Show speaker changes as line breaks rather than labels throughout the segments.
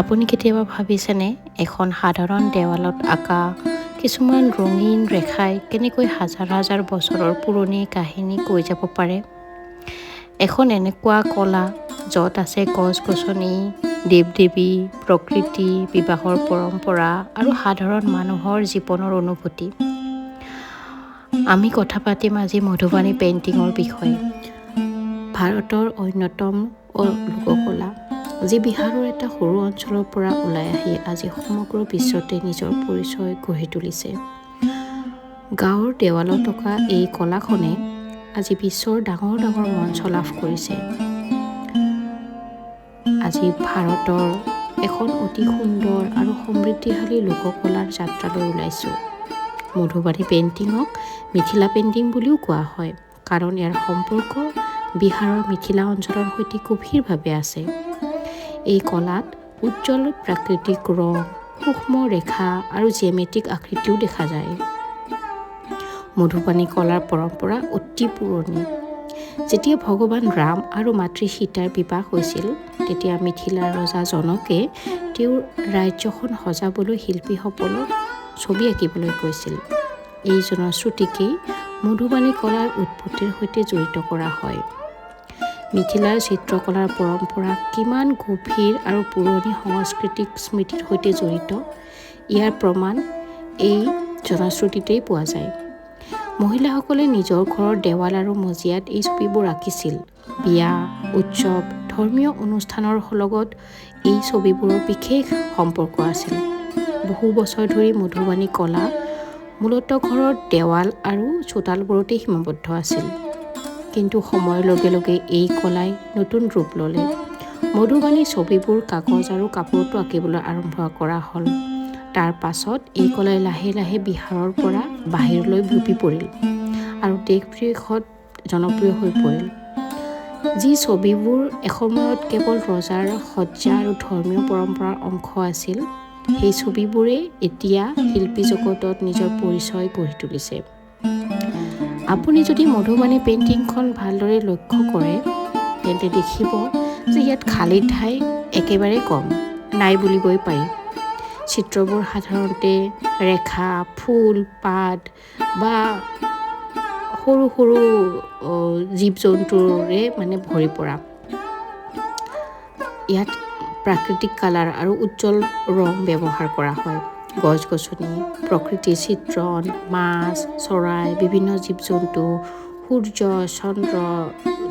আপুনি কেতিয়াবা ভাবিছেনে এখন সাধাৰণ দেৱালত আঁকা কিছুমান ৰঙীন ৰেখাই কেনেকৈ হাজাৰ হাজাৰ বছৰৰ পুৰণি কাহিনী কৈ যাব পাৰে? এখন এনেকুৱা কলা য'ত আছে গছ-গছনি, দেৱ-দেৱী, প্ৰকৃতি, বিবাহৰ পৰম্পৰা আৰু সাধাৰণ মানুহৰ জীৱনৰ অনুভূতি। আমি কথা পাতিম আজি মধুবানী পেইণ্টিঙৰ বিষয়ে। ভাৰতৰ অন্যতম লোককলা, যি বিহাৰৰ এটা সৰু অঞ্চলৰ পৰা ওলাই আহি আজি সমগ্ৰ বিশ্বতে নিজৰ পৰিচয় গঢ়ি তুলিছে। গাঁৱৰ দেৱালত থকা এই কলাখনে আজি বিশ্বৰ ডাঙৰ ডাঙৰ মঞ্চ লাভ কৰিছে। আজি ভাৰতৰ এখন অতি সুন্দৰ আৰু সমৃদ্ধিশালী লোককলাৰ যাত্ৰালৈ ওলাইছোঁ। মধুবানী পেইণ্টিঙক মিথিলা পেইণ্টিং বুলিও কোৱা হয়, কাৰণ ইয়াৰ সম্পৰ্ক বিহাৰৰ মিথিলা অঞ্চলৰ সৈতে গভীৰভাৱে আছে। এই কলাত উজ্জ্বল প্ৰাকৃতিক ৰং, সূক্ষ্ম ৰেখা আৰু জিঅমেট্ৰিক আকৃতিও দেখা যায়। মধুবানী কলাৰ পৰম্পৰা অতি পুৰণি। যেতিয়া ভগৱান ৰাম আৰু মাতৃ সীতাৰ বিবাহ হৈছিল, তেতিয়া মিথিলাৰ ৰজা জনকে তেওঁৰ ৰাজ্যখন সজাবলৈ শিল্পীসকলক ছবি আঁকিবলৈ কৈছিল। এই জনশ্ৰুতিকেই মধুবানী কলাৰ উৎপত্তিৰ সৈতে জড়িত কৰা হয়। মিথিলাৰ চিত্ৰকলাৰ পৰম্পৰা কিমান গভীৰ আৰু পুৰণি সাংস্কৃতিক স্মৃতিৰ সৈতে জড়িত, ইয়াৰ প্ৰমাণ এই জনশ্ৰুতিতেই পোৱা যায়। মহিলাসকলে নিজৰ ঘৰৰ দেৱাল আৰু মজিয়াত এই ছবিবোৰ আঁকিছিল। বিয়া, উৎসৱ, ধৰ্মীয় অনুষ্ঠানৰ লগত এই ছবিবোৰৰ বিশেষ সম্পৰ্ক আছিল। বহু বছৰ ধৰি মধুবানী কলা মূলতঃ ঘৰৰ দেৱাল আৰু চোতালবোৰতেই সীমাবদ্ধ আছিল। কিন্তু সময়ৰ লগে লগে এই কলাই নতুন ৰূপ ল'লে। মধুবানী ছবিবোৰ কাগজ আৰু কাপোৰতো আঁকিবলৈ আৰম্ভ কৰা হ'ল। তাৰ পাছত এই কলাই লাহে লাহে বিহাৰৰ পৰা বাহিৰলৈ বিয়পি পৰিল আৰু দেশ বিদেশত জনপ্ৰিয় হৈ পৰিল। যি ছবিবোৰ এসময়ত কেৱল ৰজাৰ সজ্জা আৰু ধৰ্মীয় পৰম্পৰাৰ অংশ আছিল, সেই ছবিবোৰে এতিয়া শিল্পী জগতত নিজৰ পৰিচয় গঢ়ি তুলিছে। আপুনি যদি মধুবানী পেইণ্টিংখন ভালদৰে লক্ষ্য কৰে, তেন্তে দেখিব যে ইয়াত খালী ঠাই একেবাৰে কম, নাই বুলিবই পাৰি। চিত্ৰবোৰ সাধাৰণতে ৰেখা, ফুল, পাত বা সৰু সৰু জীৱ-জন্তুৰে ভৰি পৰা। ইয়াত প্ৰাকৃতিক কালাৰ আৰু উজ্জ্বল ৰং ব্যৱহাৰ কৰা হয়। গছ-গছনি, প্ৰকৃতিৰ চিত্ৰণ, মাছ, চৰাই, বিভিন্ন জীৱ-জন্তু, সূৰ্য, চন্দ্ৰ,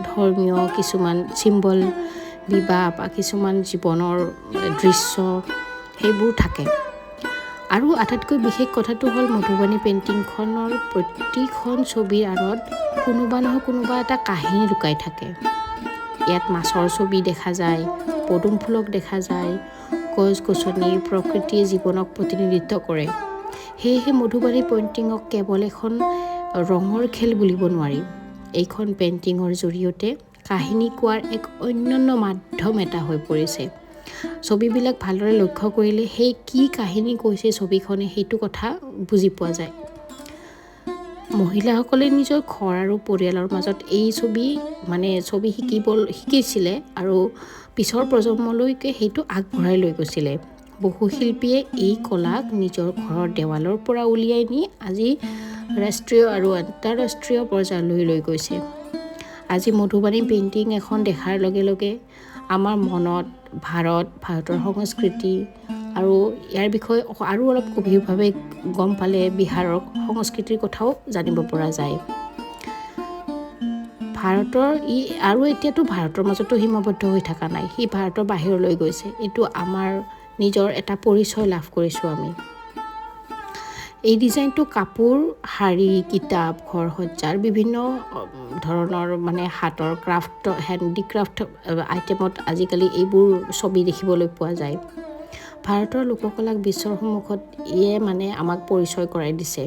ধৰ্মীয় কিছুমান চিম্বল, বিবাহ বা কিছুমান জীৱনৰ দৃশ্য, সেইবোৰ থাকে। আৰু আটাইতকৈ বিশেষ কথাটো হ'ল মধুবানী পেইণ্টিংখনৰ প্ৰতিখন ছবিৰ আঁৰত কোনোবা নহয় কোনোবা এটা কাহিনী লুকাই থাকে। ইয়াত মাছৰ ছবি দেখা যায়, পদুম ফুলক দেখা যায়, গছ-গছনি, প্ৰকৃতিয়ে জীৱনক প্ৰতিনিধিত্ব কৰে। সেয়েহে মধুবানী পেইণ্টিঙক কেৱল এখন ৰঙৰ খেল বুলিব নোৱাৰি। এইখন পেইণ্টিঙৰ জৰিয়তে কাহিনী কোৱাৰ এক অনন্য মাধ্যম এটা হৈ পৰিছে। ছবিবিলাক ভালদৰে লক্ষ্য কৰিলে সেই কি কাহিনী কৈছে ছবিখনে সেইটো কথা বুজি পোৱা যায়। মহিলাসকলে নিজৰ ঘৰ আৰু পৰিয়ালৰ মাজত এই ছবি শিকিছিলে আৰু পিছৰ প্ৰজন্মলৈকে সেইটো আগবঢ়াই লৈ গৈছিলে। বহু শিল্পীয়ে এই কলাক নিজৰ ঘৰৰ দেৱালৰ পৰা উলিয়াই নি আজি ৰাষ্ট্ৰীয় আৰু আন্তঃৰাষ্ট্ৰীয় পৰ্যায়লৈ লৈ গৈছে। আজি মধুবানী পেইণ্টিং এখন দেখাৰ লগে লগে আমাৰ মনত ভাৰতৰ সংস্কৃতি আৰু ইয়াৰ বিষয়ে আৰু অলপ গভীৰভাৱে গম পালে বিহাৰৰ সংস্কৃতিৰ কথাও জানিব পৰা যায়। এতিয়াতো ভাৰতৰ মাজতো সীমাবদ্ধ হৈ থকা নাই, সি ভাৰতৰ বাহিৰলৈ গৈছে। এইটো আমাৰ নিজৰ এটা পৰিচয় লাভ কৰিছোঁ আমি। এই ডিজাইনটো কাপোৰ, শাৰী, কিতাপ, ঘৰ সজ্জাৰ বিভিন্ন ধৰণৰ হাতৰ ক্ৰাফ্ট, হেণ্ডিক্ৰাফ্ট আইটেমত আজিকালি এইবোৰ ছবি দেখিবলৈ পোৱা যায়। ভাৰতৰ লোককলাক বিশ্বৰ সন্মুখত আমাক পৰিচয় কৰাই দিছে।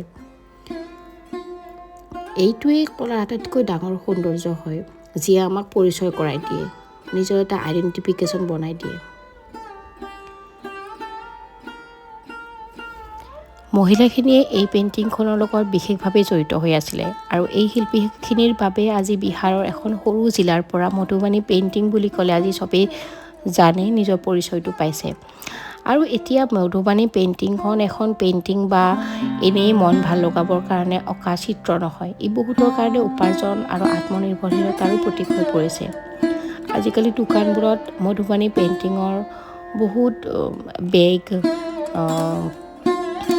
এইটোৱেই কলাৰ আটাইতকৈ ডাঙৰ সৌন্দৰ্য হয়, যিয়ে আমাক পৰিচয় কৰাই দিয়ে, নিজৰ এটা আইডেণ্টিফিকেশ্যন বনাই দিয়ে। মহিলাখিনিয়ে এই পেইণ্টিংখনৰ লগত বিশেষভাৱে জড়িত হৈ আছিলে আৰু এই শিল্পীখিনিৰ বাবে আজি বিহাৰৰ এখন সৰু জিলাৰ পৰা মধুবানী পেইণ্টিং বুলি ক'লে আজি চবেই জানে নিজৰ পৰিচয়টো পাইছে। আৰু এতিয়া মধুবানী পেইণ্টিংখন এখন পেইণ্টিং বা এনেই মন ভাল লগাবৰ কাৰণে অঁকা চিত্ৰ নহয়, ই বহুতৰ কাৰণে উপাৰ্জন আৰু আত্মনিৰ্ভৰশীলতাৰো প্ৰতীক হৈ পৰিছে। আজিকালি দোকানবোৰত মধুবানী পেইণ্টিঙৰ বহুত বেগ,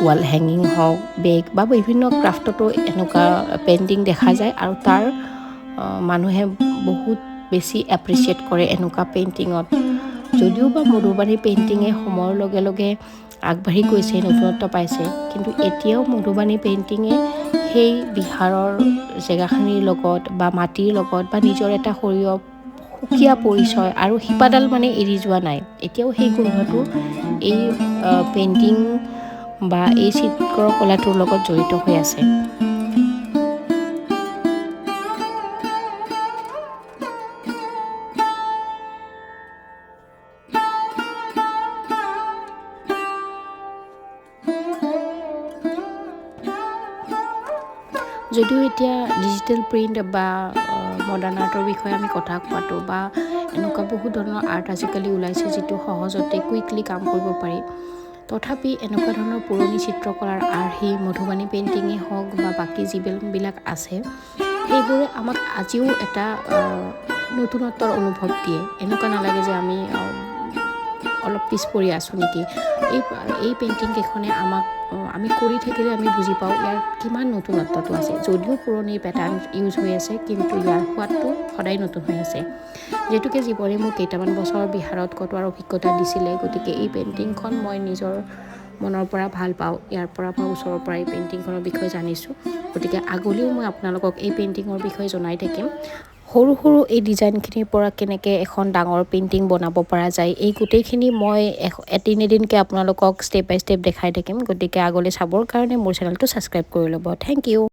ৱাল হেঙিং হওক, বেগ বা বিভিন্ন ক্ৰাফ্টতো এনেকুৱা পেইণ্টিং দেখা যায় আৰু তাৰ মানুহে বহুত বেছি এপ্ৰিচিয়েট কৰে এনেকুৱা পেইণ্টিঙত। যদিও বা মধুবানী পেইণ্টিঙে সময়ৰ লগে লগে আগবাঢ়ি গৈছে, নতুনত্ব পাইছে, কিন্তু এতিয়াও মধুবানী পেইণ্টিঙে সেই বিহাৰৰ জেগাখিনিৰ লগত বা মাটিৰ লগত বা নিজৰ এটা সুকীয়া পৰিচয় আৰু শিপাডাল মানে এৰি যোৱা নাই। এতিয়াও সেই গোন্ধটো এই পেইণ্টিং বা এই চিত্ৰকলাটোৰ লগত জড়িত হৈ আছে। যদিও এতিয়া ডিজিটেল প্ৰিণ্ট বা মডাৰ্ণ আৰ্টৰ বিষয়ে আমি কথা পাতোঁ বা এনেকুৱা বহুত ধৰণৰ আৰ্ট আজিকালি ওলাইছে যিটো সহজতে কুইকলি কাম কৰিব পাৰি, তথাপি এনেকুৱা ধৰণৰ পুৰণি চিত্ৰকলাৰ আৰ্হি মধুবানী পেইণ্টিঙেই হওক বা বাকী যিবিলাক আছে, সেইবোৰে আমাক আজিও এটা নতুনত্বৰ অনুভৱ দিয়ে। এনেকুৱা নালাগে যে আমি অলপ পিছ পৰি আছোঁ নেকি। এই পেইণ্টিং কেইখনে আমি কৰি থাকিলে আমি বুজি পাওঁ ইয়াৰ কিমান নতুনত্বটো আছে। যদিও পুৰণি পেটাৰ্ণ ইউজ হৈ আছে, কিন্তু ইয়াৰ সোৱাদটো সদায় নতুন হৈ আছে। যিহেতুকে জীৱনে মোক কেইটামান বছৰ বিহাৰত কটোৱাৰ অভিজ্ঞতা দিছিলে, গতিকে এই পেইণ্টিংখন মই নিজৰ মনৰ পৰা ভাল পাওঁ। ইয়াৰ পৰা মই ওচৰৰ পৰা এই পেইণ্টিংখনৰ বিষয়ে জানিছোঁ, গতিকে আগলৈও মই আপোনালোকক এই পেইণ্টিঙৰ বিষয়ে জনাই থাকিম। সৰু সৰু এই ডিজাইনখিনিৰ পৰা কেনেকৈ এখন ডাঙৰ পেইণ্টিং বনাব পৰা যায়, এই গোটেইখিনি মই এদিনকৈ আপোনালোকক ষ্টেপ বাই ষ্টেপ দেখাই থাকিম। গতিকে আগলৈ চাবৰ কাৰণে মোৰ চেনেলটো ছাবস্ক্ৰাইব কৰি ল'ব। Thank U.